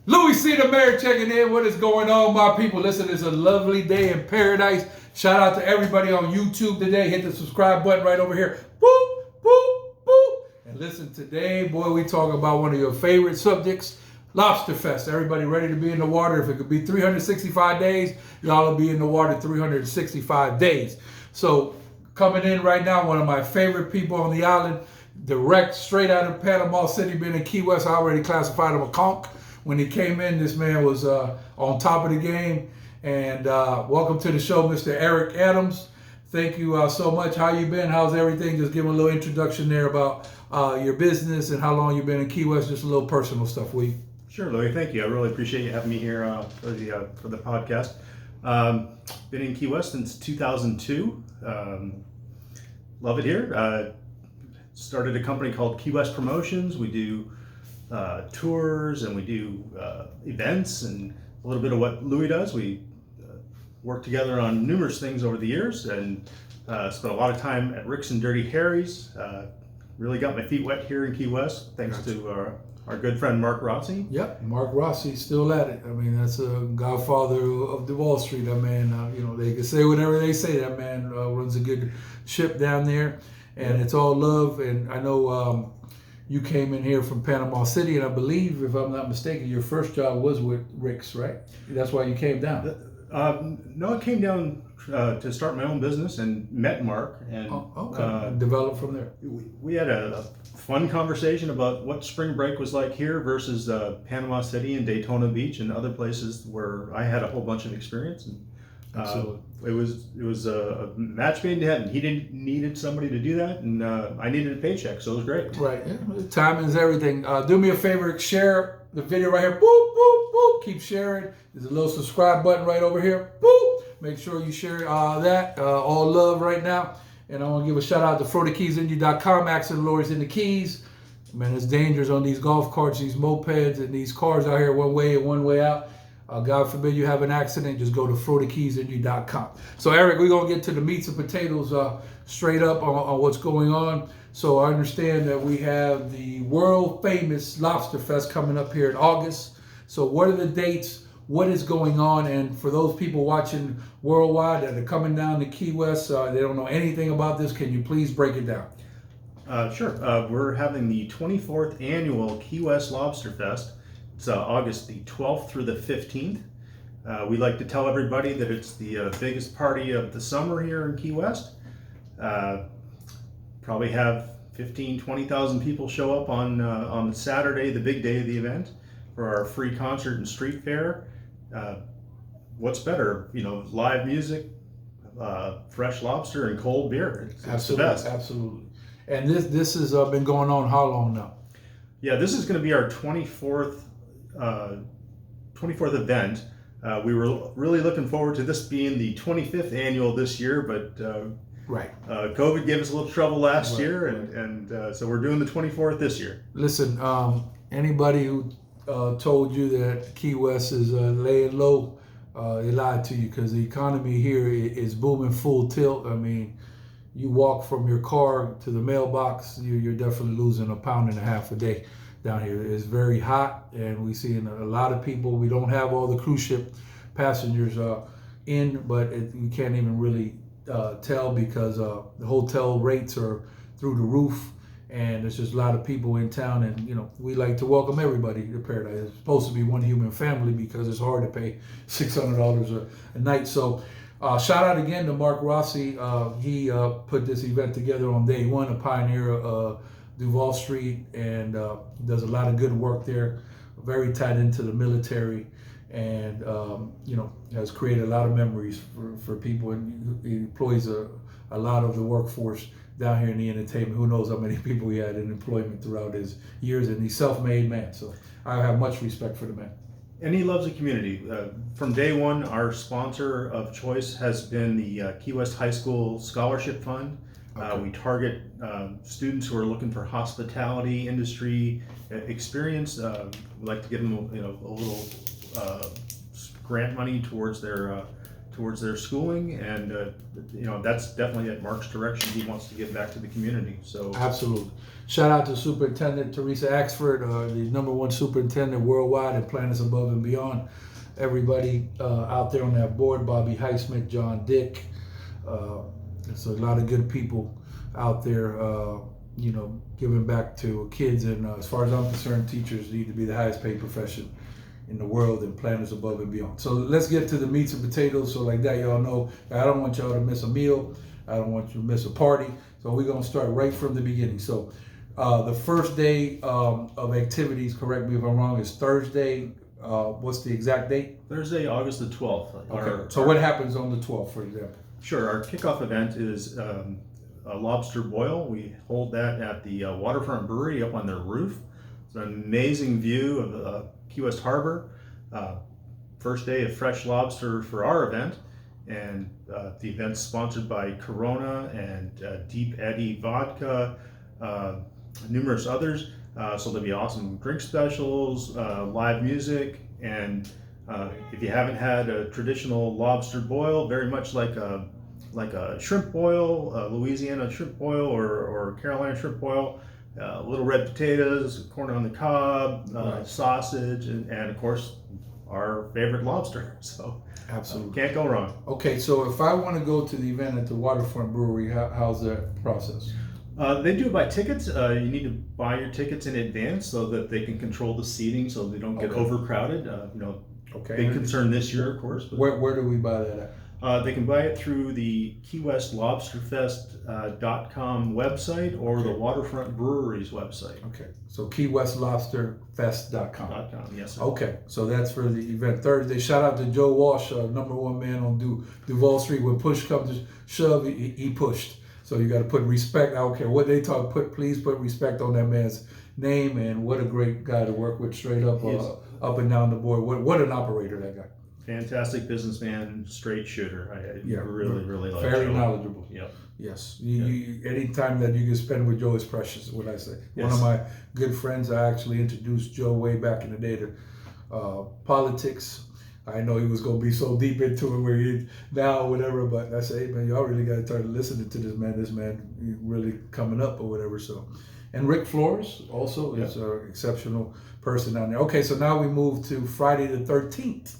Louie C. the Mayor checking in. What is going on, my people? Listen, it's a lovely day in paradise. Shout out to everybody on YouTube today. Hit the subscribe button right over here. Boop, boop, boop. And listen, today, boy, we talk about one of your favorite subjects, Lobster Fest. Everybody ready to be in the water. If it could be 365 days, y'all will be in the water 365 days. So coming in right now, one of my favorite people on the island, direct straight out of Panama City, been in Key West. I already classified him a conch. When he came in, this man was on top of the game. And welcome to the show, Mr. Eric Adams. Thank you so much. How you been? How's everything? Just give him a little introduction there about your business and how long you've been in Key West. Just a little personal stuff, will you? Sure, Louie. Thank you. I really appreciate you having me here for the podcast. Been in Key West since 2002. Love it here. Started a company called Key West Promotions. We do tours and we do events and a little bit of what Louie does. We work together on numerous things over the years and spent a lot of time at Rick's and Dirty Harry's. Really got my feet wet here in Key West thanks to our good friend Mark Rossi. Yep, Mark Rossi still at it. I mean, that's a godfather of Duval Street. That man, they can say whatever they say. That man runs a good ship down there, and it's all love. And I know you came in here from Panama City, and I believe, if I'm not mistaken, your first job was with Rick's, right? That's why you came down. No, I came down to start my own business and met Mark and developed from there. We had a fun conversation about what spring break was like here versus Panama City and Daytona Beach and other places where I had a whole bunch of experience. And, it was a match made in heaven. He needed somebody to do that, and I needed a paycheck, so it was great. Right, yeah. Time is everything. Do me a favor, share the video right here. Boop, boop, boop. Keep sharing. There's a little subscribe button right over here. Boop. Make sure you share that. All love right now. And I want to give a shout out to FloridaKeysEnergy.com. Accident lawyers in the Keys. Man, it's dangerous on these golf carts, these mopeds, and these cars out here one way and one way out. God forbid you have an accident, just go to FloridaKeysEnergy.com. So, Eric, we're going to get to the meats and potatoes straight up on what's going on. So I understand that we have the world famous Lobster Fest coming up here in August. So what are the dates? What is going on? And for those people watching worldwide that are coming down to Key West, they don't know anything about this, can you please break it down? Sure. We're having the 24th annual Key West Lobster Fest. It's August the 12th through the 15th. We like to tell everybody that it's the biggest party of the summer here in Key West. Probably have 20,000 people show up on Saturday, the big day of the event, for our free concert and street fair. What's better, live music, fresh lobster, and cold beer. It's the best. Absolutely. And this has been going on how long now? Yeah, this is going to be our 24th event. We were really looking forward to this being the 25th annual this year, but COVID gave us a little trouble last year, and so we're doing the 24th this year. Listen, anybody who told you that Key West is laying low, they lied to you, because the economy here is booming full tilt. I mean, you walk from your car to the mailbox, you're definitely losing 1.5 pounds a day down here. It's very hot, and we're seeing a lot of people. We don't have all the cruise ship passengers in, but you can't even really tell, because the hotel rates are through the roof, and there's just a lot of people in town. And we like to welcome everybody to paradise. It's supposed to be one human family, because it's hard to pay $600 a night. So shout out again to Mark Rossi. He put this event together on day one, a pioneer of Duval Street, and does a lot of good work there. Very tied into the military, and has created a lot of memories for people, and he employs a lot of the workforce down here in the entertainment. Who knows how many people he had in employment throughout his years, and he's self-made man. So I have much respect for the man. And he loves the community. From day one, our sponsor of choice has been the Key West High School Scholarship Fund. Okay. We target students who are looking for hospitality industry experience. We like to give them a little grant money towards their towards their schooling, and that's definitely at Mark's direction. He wants to give back to the community. So absolutely. Shout out to Superintendent Teresa Axford, the #1 superintendent worldwide at Planets Above and Beyond. Everybody out there on that board, Bobby Highsmith, John Dick. There's a lot of good people out there, giving back to kids. And as far as I'm concerned, teachers need to be the highest paid profession in the world and Planets Above and Beyond. So let's get to the meats and potatoes. So like that, y'all know, I don't want y'all to miss a meal. I don't want you to miss a party. So we're going to start right from the beginning. So the first day of activities, correct me if I'm wrong, is Thursday. What's the exact date? Thursday, August the 12th. Okay. So what happens on the 12th, for example? Sure. Our kickoff event is a lobster boil. We hold that at the Waterfront Brewery up on their roof. It's an amazing view of Key West Harbor. First day of fresh lobster for our event, and the event's sponsored by Corona and Deep Eddy Vodka, numerous others. So there'll be awesome drink specials, live music, and if you haven't had a traditional lobster boil, very much like a shrimp boil, Louisiana shrimp boil or Carolina shrimp boil, little red potatoes, corn on the cob, sausage, and of course our favorite lobster. So absolutely can't go wrong. Okay, so if I want to go to the event at the Waterfront Brewery, how's that process? They do it by tickets. You need to buy your tickets in advance so that they can control the seating so they don't get overcrowded. Big concern this year, of course. But where do we buy that at? They can buy it through the KeyWestLobsterFest.com website or the Waterfront Brewery's website. Okay, so KeyWestLobsterFest.com. Yes, sir. Okay, so that's for the event Thursday. Shout out to Joe Walsh, #1 man on Duval Street. When push comes to shove, he pushed. So you got to put respect. I don't care what they talk. Please put respect on that man's name. And what a great guy to work with, straight up, up and down the board. What an operator, that guy. Fantastic businessman, straight shooter. I really like very Joe. Knowledgeable. Yep. Yes. Any time that you can spend with Joe is precious, what I say. Yes. One of my good friends, I actually introduced Joe way back in the day to politics. I know he was going to be so deep into it where he is now or whatever, but I say, hey, man, y'all really got to start listening to this man. This man really coming up or whatever. So, and Rick Flores also is an exceptional person down there. Okay, so now we move to Friday the 13th.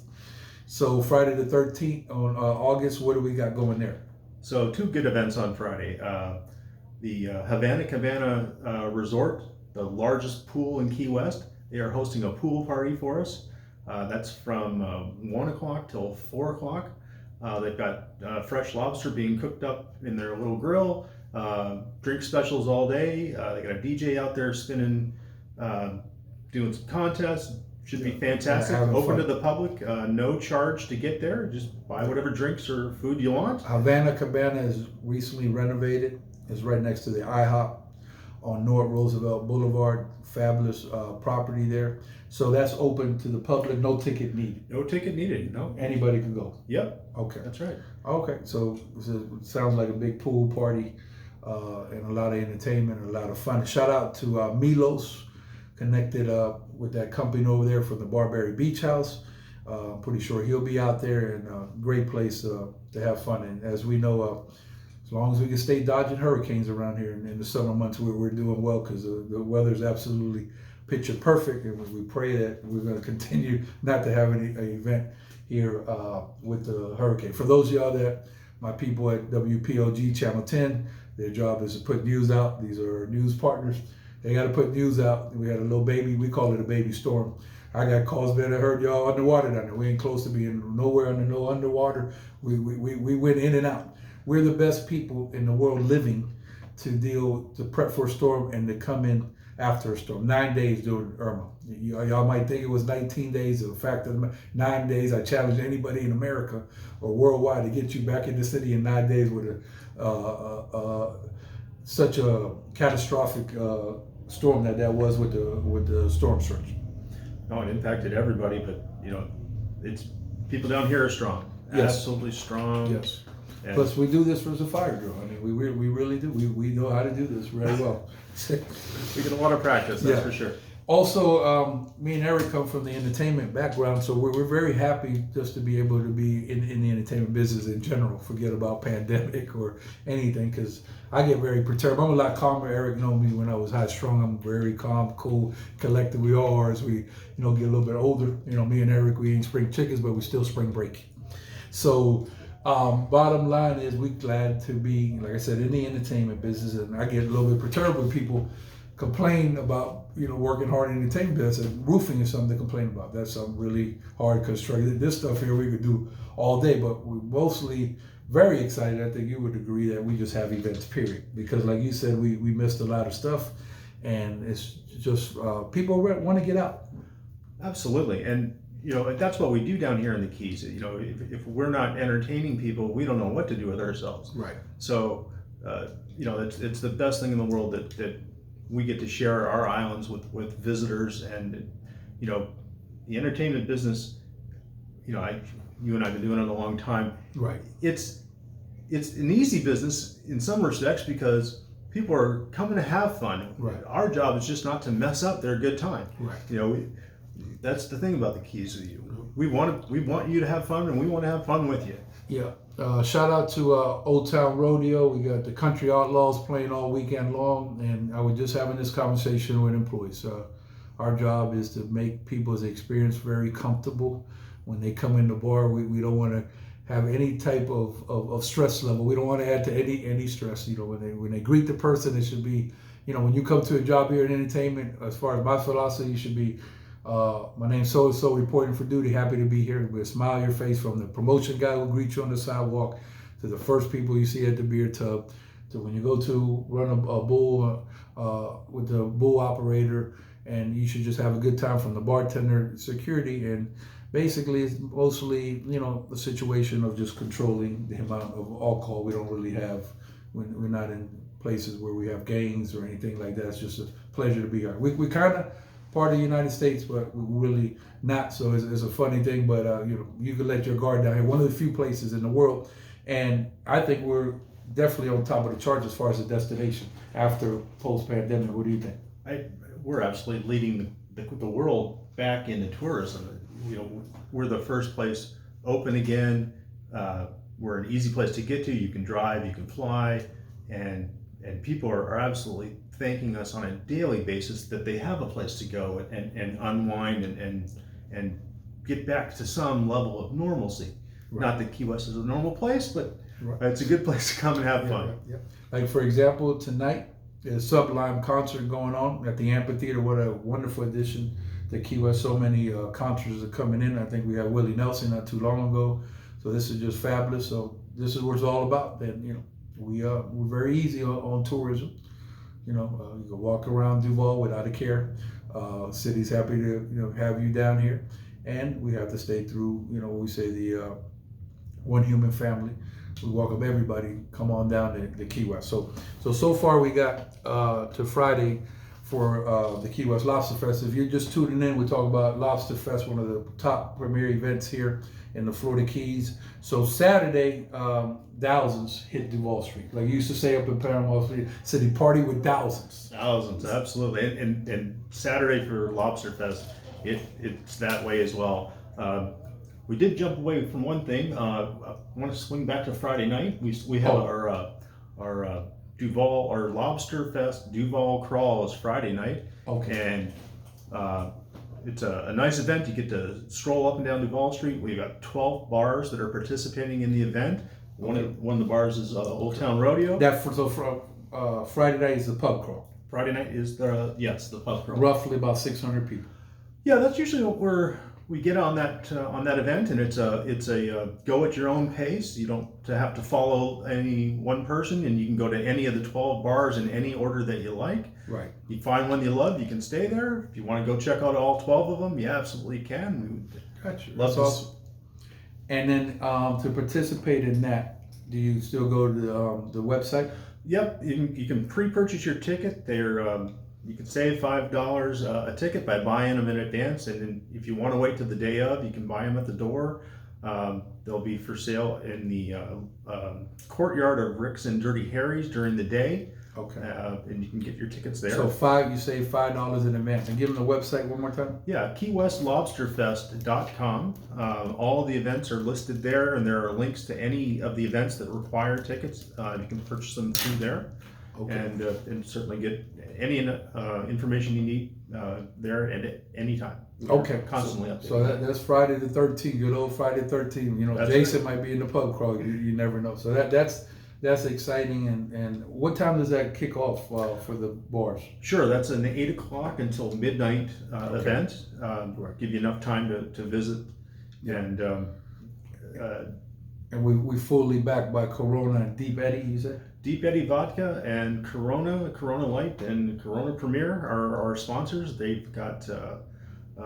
So Friday the 13th on August, what do we got going there? So 2 good events on Friday. The Havana Cabana Resort, the largest pool in Key West, they are hosting a pool party for us. That's from 1 o'clock till 4 o'clock. They've got fresh lobster being cooked up in their little grill, drink specials all day. They got a DJ out there spinning, doing some contests. Should be fantastic. Open to the public, no charge to get there. Just buy whatever drinks or food you want. Havana Cabana is recently renovated. It's right next to the IHOP on North Roosevelt Boulevard. Fabulous property there. So that's open to the public, no ticket needed. No ticket needed, no. Anybody can go. Yep. Okay. That's right. Okay, so it sounds like a big pool party and a lot of entertainment and a lot of fun. Shout out to Milos, connected with that company over there from the Barberry Beach House. I'm pretty sure he'll be out there, and great place to have fun. And as we know, as long as we can stay dodging hurricanes around here in the summer months, we're doing well, because the weather's absolutely picture perfect, and we pray that we're going to continue not to have any event here with the hurricane. For those of y'all my people at WPOG Channel 10, their job is to put news out. These are our news partners. They got to put news out. We had a little baby, we call it a baby storm. I got calls, man, I heard y'all underwater down there. We ain't close to being nowhere under no underwater. We went in and out. We're the best people in the world living to prep for a storm and to come in after a storm. 9 days during Irma. Y'all might think it was 19 days. The fact of 9 days, I challenge anybody in America or worldwide to get you back in the city in 9 days with such a catastrophic storm that was with the storm surge. No, it impacted everybody, but it's people down here are strong. Yes. Absolutely strong. Yes. And plus, we do this as a fire drill. I mean, we really do. We know how to do this very well. We get a lot of practice, that's for sure. Also, me and Eric come from the entertainment background, so we're very happy just to be able to be in the entertainment business in general. Forget about pandemic or anything, because I get very perturbed. I'm a lot calmer. Eric know me when I was high strung. I'm very calm, cool, collected. We all are as we, get a little bit older. Me and Eric, we ain't spring chickens, but we still spring break. So, bottom line is we glad to be, like I said, in the entertainment business, and I get a little bit perturbed when people complain about working hard in the entertainment business. And roofing is something to complain about. That's something really hard construction. This stuff here we could do all day, but we're mostly very excited. I think you would agree that we just have events, period. Because like you said, we missed a lot of stuff, and it's just people want to get out. Absolutely, and that's what we do down here in the Keys. If we're not entertaining people, we don't know what to do with ourselves. Right. So, it's the best thing in the world that we get to share our islands with visitors, and the entertainment business. You and I have been doing it a long time. Right. It's an easy business in some respects because people are coming to have fun. Right. Our job is just not to mess up their good time. Right. That's the thing about the Keys with you. We want you to have fun, and we want to have fun with you. Yeah. Shout out to Old Town Rodeo. We got the Country Outlaws playing all weekend long, and I was just having this conversation with employees. Our job is to make people's experience very comfortable. When they come in the bar, we don't want to have any type of stress level. We don't want to add to any stress. When they greet the person, it should be, when you come to a job here in entertainment, as far as my philosophy, you should be, my name's so-and-so, reporting for duty, happy to be here, with a smile on your face, from the promotion guy who greets you on the sidewalk to the first people you see at the beer tub, to when you go to run a bull with the bull operator, and you should just have a good time, from the bartender, security, and basically it's mostly, the situation of just controlling the amount of alcohol we don't really have when we're not in places where we have gangs or anything like that. It's just a pleasure to be here. We kind of part of the United States, but we're really not. So it's a funny thing, but you can let your guard down here. One of the few places in the world, and I think we're definitely on top of the charts as far as a destination after post-pandemic. What do you think? We're absolutely leading the world back into tourism. We're the first place open again. We're an easy place to get to. You can drive, you can fly, and people are absolutely thanking us on a daily basis that they have a place to go and unwind and get back to some level of normalcy. Right. Not that Key West is a normal place, but right. It's a good place to come and have fun. Right, yeah. Like, for example, tonight there's a Sublime concert going on at the amphitheater. What a wonderful addition to Key West. So many concerts are coming in. I think we had Willie Nelson not too long ago. So this is just fabulous. So this is what it's all about. Then we're very easy on tourism. You can walk around Duval without a care. City's happy to have you down here, and we have to stay through. We say the one human family. We welcome everybody. Come on down to Key West. So far we got to Friday for the Key West Lobster Fest. If you're just tuning in, we talk about Lobster Fest, one of the top premier events here in the Florida Keys. So Saturday, thousands hit Duval Street. Like you used to say up in Panama City, party with thousands. Thousands, absolutely. And Saturday for Lobster Fest, it's that way as well. We did jump away from one thing. I want to swing back to Friday night. We have our Duval, our Lobster Fest Duval Crawl is Friday night. Okay. And it's a nice event. You get to stroll up and down Duval Street. We've got 12 bars that are participating in the event. One of the bars is Old Town Rodeo. Friday night is the pub crawl. Friday night is the pub crawl. Roughly about 600 people. Yeah, that's usually what we get on that event, and it's a go at your own pace. You don't have to follow any one person, and you can go to any of the 12 bars in any order that you like. Right. You find one you love, you can stay there. If you want to go check out all 12 of them, you absolutely can. Gotcha. That's awesome. And then to participate in that, do you still go to the website? Yep, you can pre-purchase your ticket. You can save $5 a ticket by buying them in advance, and then if you want to wait till the day of, you can buy them at the door. They'll be for sale in the courtyard of Rick's and Dirty Harry's during the day. Okay. And you can get your tickets there. So you say $5 in advance, and give them the website one more time. Yeah, KeyWestLobsterFest.com. All of the events are listed there, and there are links to any of the events that require tickets. You can purchase them through there, Okay. and certainly get any information you need there at any time. Okay. Constantly updated. So that's Friday the 13th. Good old Friday 13th. You know, That's Jason right. might be in the pub crawl. You never know. So that's exciting. And what time does that kick off for the bars? Sure, that's an 8 o'clock until midnight event. Right. Give you enough time to visit. Yeah. And we fully backed by Corona and Deep Eddy, you said? Deep Eddy Vodka and Corona Light and Corona Premier are our sponsors. They've got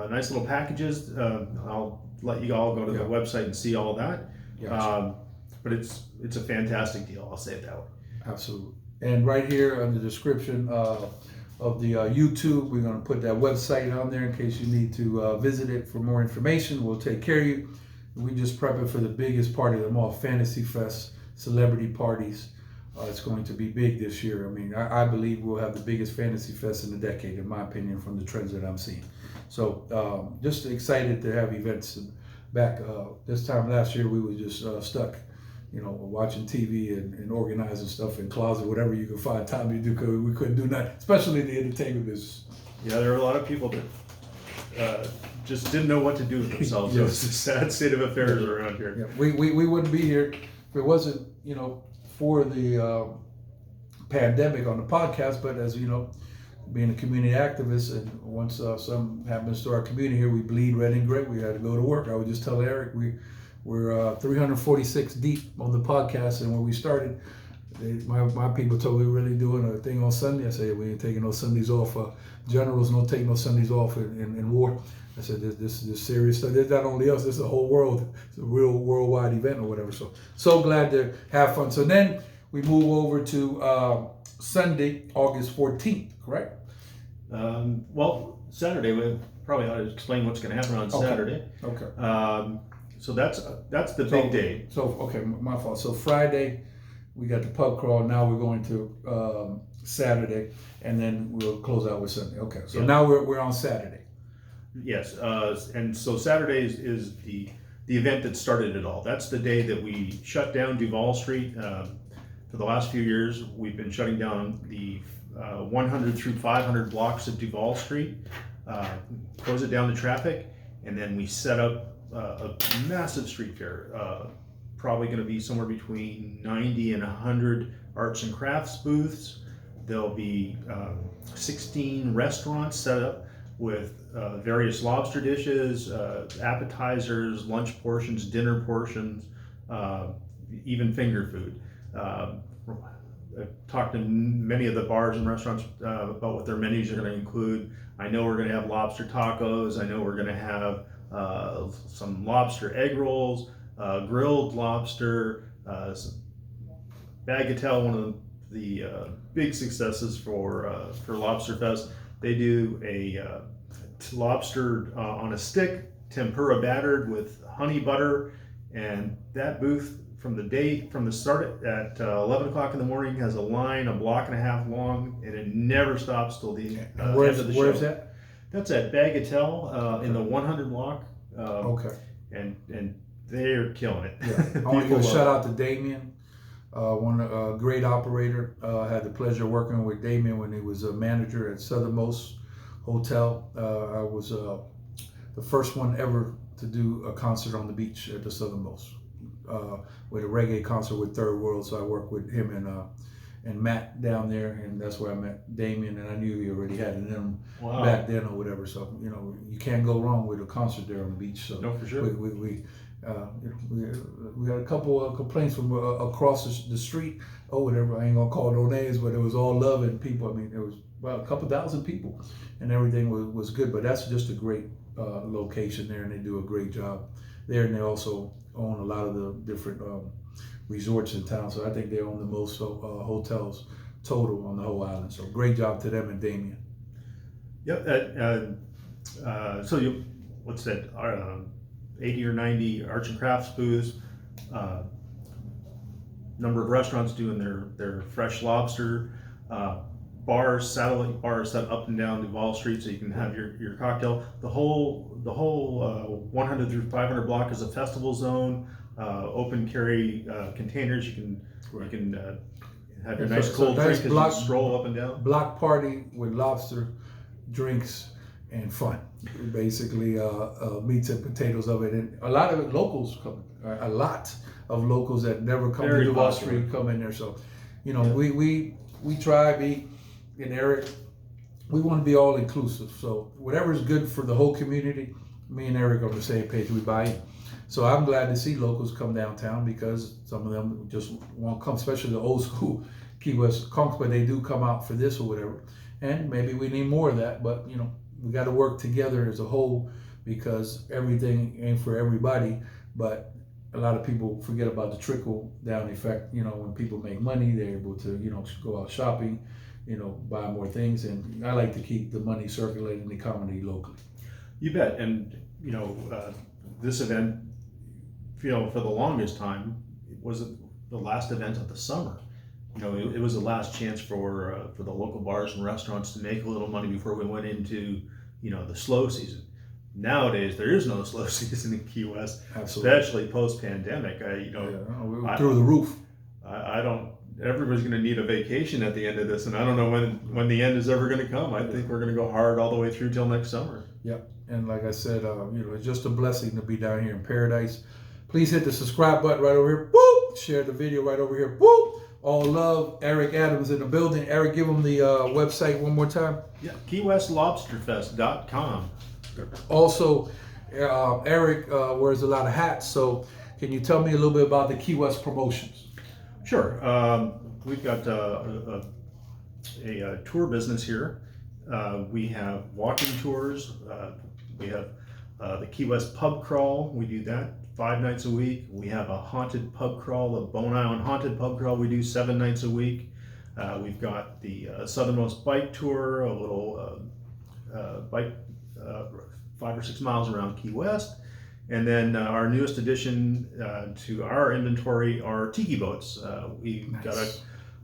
nice little packages. I'll let you all go to the website and see all that. Yeah. But it's a fantastic deal. I'll say it that way. Absolutely. And right here on the description of the YouTube, we're going to put that website on there in case you need to visit it for more information. We'll take care of you. We just prepping for the biggest party of them all, Fantasy Fest, celebrity parties. It's going to be big this year. I mean, I believe we'll have the biggest Fantasy Fest in a decade, in my opinion, from the trends that I'm seeing. So just excited to have events back. This time last year, we were just stuck, you know, watching TV and organizing stuff in closet, whatever you could find time to do, because we couldn't do nothing, especially in the entertainment business. Yeah, there are a lot of people that just didn't know what to do with themselves. Yes. So it's a sad state of affairs around here. Yeah, we wouldn't be here if it wasn't, you know, for the pandemic on the podcast. But as you know, being a community activist, and once something happens to our community here, we bleed red and gray. We had to go to work. I would just tell Eric, we're 346 deep on the podcast, and when we started, my people told me we were really doing a thing on Sunday. I said, we ain't taking no Sundays off. Generals don't take no Sundays off in war. I said, this is serious stuff. There's not only us, this is the whole world. It's a real worldwide event or whatever. So glad to have fun. So then we move over to Sunday, August 14th, correct? Well, Saturday, we probably ought to explain what's going to happen on Saturday. Okay. So that's the big day. So, okay, my fault. So Friday, we got the pub crawl. Now we're going to Saturday, and then we'll close out with Sunday. Okay, so now we're on Saturday. Yes, and so Saturday is the event that started it all. That's the day that we shut down Duval Street. For the last few years, we've been shutting down the 100 through 500 blocks of Duval Street, close it down to traffic, and then we set up a massive street fair. Probably going to be somewhere between 90 and 100 arts and crafts booths. There'll be 16 restaurants set up with various lobster dishes, appetizers, lunch portions, dinner portions, even finger food. I've talked to many of the bars and restaurants about what their menus are going to include. I know we're going to have lobster tacos. I know we're going to have some lobster egg rolls, grilled lobster, bagatelle, one of the big successes for Lobster Fest. They do a lobster on a stick, tempura battered with honey butter, and that booth from the start at 11 o'clock in the morning has a line a block and a half long, and it never stops till the end of the show. Where's that? That's at Bagatelle in the 100 block. Okay. And they're killing it. Yeah. I want to give a shout out to Damien, a great operator. Had the pleasure of working with Damien when he was a manager at Southernmost Hotel. I was the first one ever to do a concert on the beach at the Southernmost, with a reggae concert with Third World. So I worked with him and Matt down there, and that's where I met Damien, and I knew he already had it in him back then or whatever. So you can't go wrong with a concert there on the beach. So no, for sure. We had a couple of complaints from across the street. Oh, whatever. I ain't gonna call no names, but it was all love and people. I mean, it was about a couple thousand people, and everything was good. But that's just a great location there, and they do a great job there. And they also own a lot of the different resorts in town. So I think they own the most hotels total on the whole island. So great job to them and Damien. Yep. So what's that? 80 or 90 arts and crafts booths. Number of restaurants doing their fresh lobster. bars, satellite bars set up and down Duval Street, so you can have your cocktail. The whole 100 through 500 block is a festival zone. Open carry containers. You can have your nice cold drink as you stroll up and down. Block party with lobster, drinks, and fun. Basically, meats and potatoes of it, and a lot of it locals come. A lot of locals that never come to Duval Street come in there. So, you know, we try, me and Eric, we want to be all inclusive. So whatever is good for the whole community, me and Eric are on the same page. We buy in. So I'm glad to see locals come downtown, because some of them just won't come, especially the old school Key West conks, but they do come out for this or whatever. And maybe we need more of that, but you know, we got to work together as a whole, because everything ain't for everybody. But a lot of people forget about the trickle down effect. You know, when people make money, they're able to, you know, go out shopping, you know, buy more things. And I like to keep the money circulating, the economy locally. You bet. And you know, this event, you know, for the longest time, it was the last event of the summer. You know, it was the last chance for the local bars and restaurants to make a little money before we went into, you know, the slow season. Nowadays, there is no slow season in Key West, especially post-pandemic. We're through the roof. I don't. Everybody's going to need a vacation at the end of this, and I don't know when the end is ever going to come. I think we're going to go hard all the way through till next summer. Yep. And like I said, you know, it's just a blessing to be down here in paradise. Please hit the subscribe button right over here. Boop! Share the video right over here. Boop! All love. Eric Adams in the building. Eric, give them the website one more time. Yeah, KeyWestLobsterFest.com. Also, Eric wears a lot of hats, so can you tell me a little bit about the Key West promotions? Sure. We've got a tour business here. We have walking tours. We have the Key West pub crawl. We do that 5 nights a week. We have a haunted pub crawl, a Bone Island haunted pub crawl. We do 7 nights a week. We've got the Southernmost bike tour, a little bike 5 or 6 miles around Key West. And then our newest addition to our inventory are Tiki Boats. We've got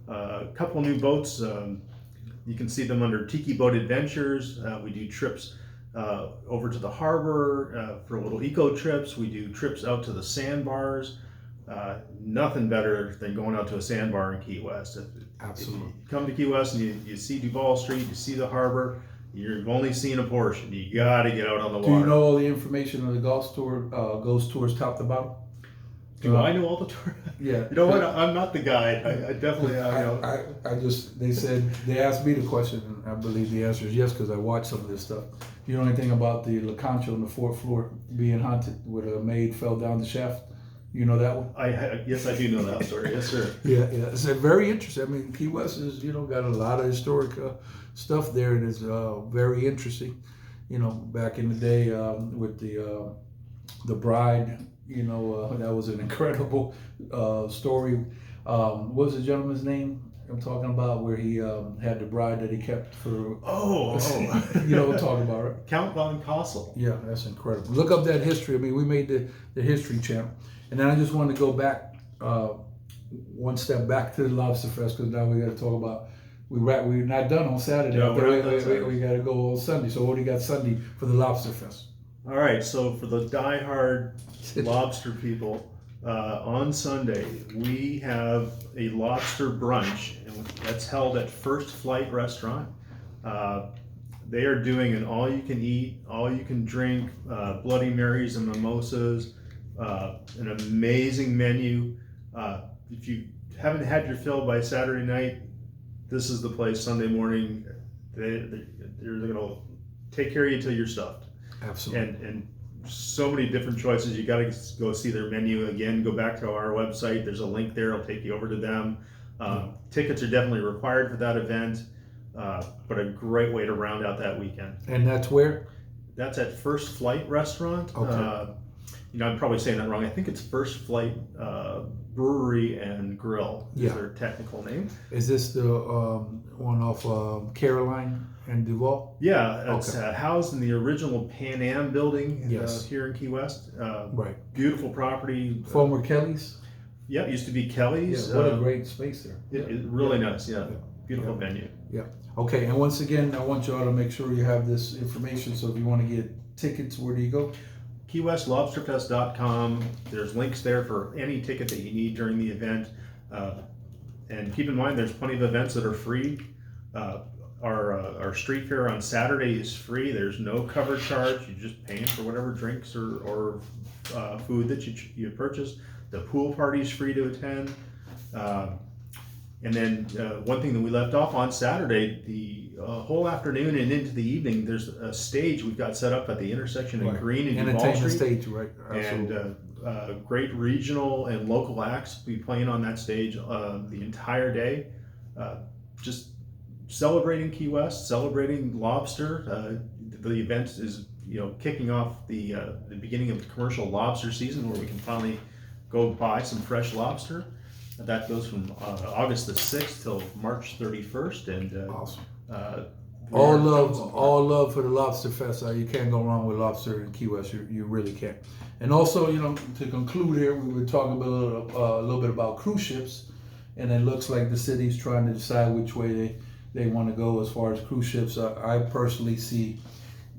a couple new boats. You can see them under Tiki Boat Adventures. We do trips over to the harbor for little eco trips. We do trips out to the sandbars. Nothing better than going out to a sandbar in Key West. Absolutely. If you come to Key West and you see Duval Street, you see the harbor, you've only seen a portion. You got to get out on the water. Do you know all the information on the ghost tours top to bottom? Do I know all the tours? Yeah. You know what? I'm not the guy. I definitely. They asked me the question, and I believe the answer is yes, because I watched some of this stuff. You know anything about the La Concha on the 4th floor being haunted, where a maid fell down the shaft? You know that one? Yes, I do know that story. Yes, sir. Yeah. It's very interesting. I mean, Key West is, you know, got a lot of historic stuff there, and it's very interesting. You know, back in the day with the bride, you know, that was an incredible story. What was the gentleman's name I'm talking about, where he had the bride that he kept for... You know what I'm talking about, right? Count von Kossel. Yeah, that's incredible. Look up that history. I mean, we made the History Channel. And then I just wanted to go back, one step back to the Lobster Fest, because now we got to talk about... We're not done on Saturday. No, we got to go on Sunday. So what do you got Sunday for the Lobster Fest? All right, so for the diehard lobster people, on Sunday we have a lobster brunch, and that's held at First Flight Restaurant. They are doing an all-you-can-eat, all-you-can-drink, Bloody Marys and mimosas, an amazing menu. If you haven't had your fill by Saturday night, this is the place. Sunday morning, they're going to take care of you till you're stuffed. Absolutely. And so many different choices. You got to go see their menu again. Go back to our website. There's a link there. It'll take you over to them. Tickets are definitely required for that event, but a great way to round out that weekend. And that's where? That's at First Flight Restaurant. Okay. You know, I'm probably saying that wrong. I think it's First Flight Brewery and Grill is their technical name. Is this the one off Caroline and Duval? Yeah, it's housed in the original Pan Am building here in Key West. Right. Beautiful property. Former Kelly's? Yeah, it used to be Kelly's. Yeah, what a great space there. Really nice, yeah. beautiful venue. Yeah. Okay. And once again, I want y'all to make sure you have this information. So if you want to get tickets, where do you go? KeyWestLobsterFest.com. There's links there for any ticket that you need during the event. And keep in mind, there's plenty of events that are free. Our street fair on Saturday is free. There's no cover charge. You're just paying for whatever drinks or food that you purchase. The pool party is free to attend. And then one thing that we left off on Saturday, the whole afternoon and into the evening, there's a stage we've got set up at the intersection of Green and Duval Entertainment Street. stage, right? And great regional and local acts will be playing on that stage the entire day. Just celebrating Key West, celebrating Lobster. The event is kicking off the beginning of the commercial lobster season, where we can finally go buy some fresh lobster. That goes from August the 6th till March 31st, and awesome. All love for the Lobster Fest. You can't go wrong with lobster in Key West. You really can't. And also, to conclude here, we were talking about a little bit about cruise ships, and it looks like the city's trying to decide which way they want to go as far as cruise ships. I personally see,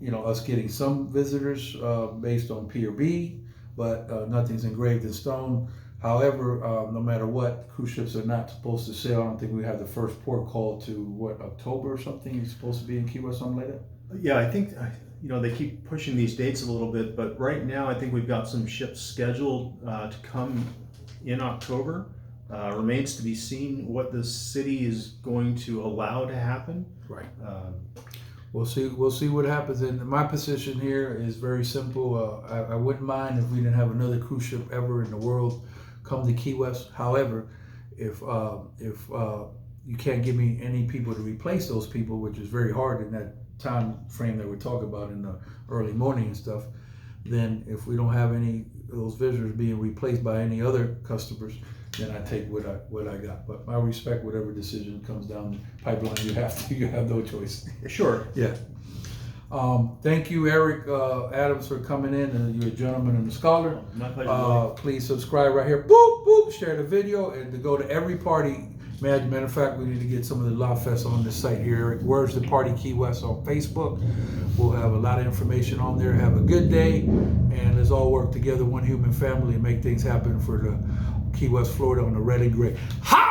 us getting some visitors based on Pier B, but nothing's engraved in stone. However, no matter what, cruise ships are not supposed to sail. I don't think we have the first port call to October or something. It's supposed to be in Key West, something like that. Yeah, I think they keep pushing these dates a little bit, but right now I think we've got some ships scheduled to come in October. Remains to be seen what the city is going to allow to happen. Right. We'll see what happens. And my position here is very simple. I wouldn't mind if we didn't have another cruise ship ever in the world come to Key West. However, if you can't give me any people to replace those people, which is very hard in that time frame that we're talking about in the early morning and stuff, then if we don't have any of those visitors being replaced by any other customers, then I take what I got. But I respect whatever decision comes down the pipeline. You have no choice. Sure. Yeah. Thank you, Eric Adams, for coming in. And you're a gentleman and a scholar. My pleasure. Please subscribe right here. Boop, boop. Share the video and to go to every party. Matter of fact, we need to get some of the Lob Fest on this site here, Eric. Where's the Party Key West on Facebook? We'll have a lot of information on there. Have a good day, and let's all work together, one human family, and make things happen for the Key West, Florida on the red and gray. Ha!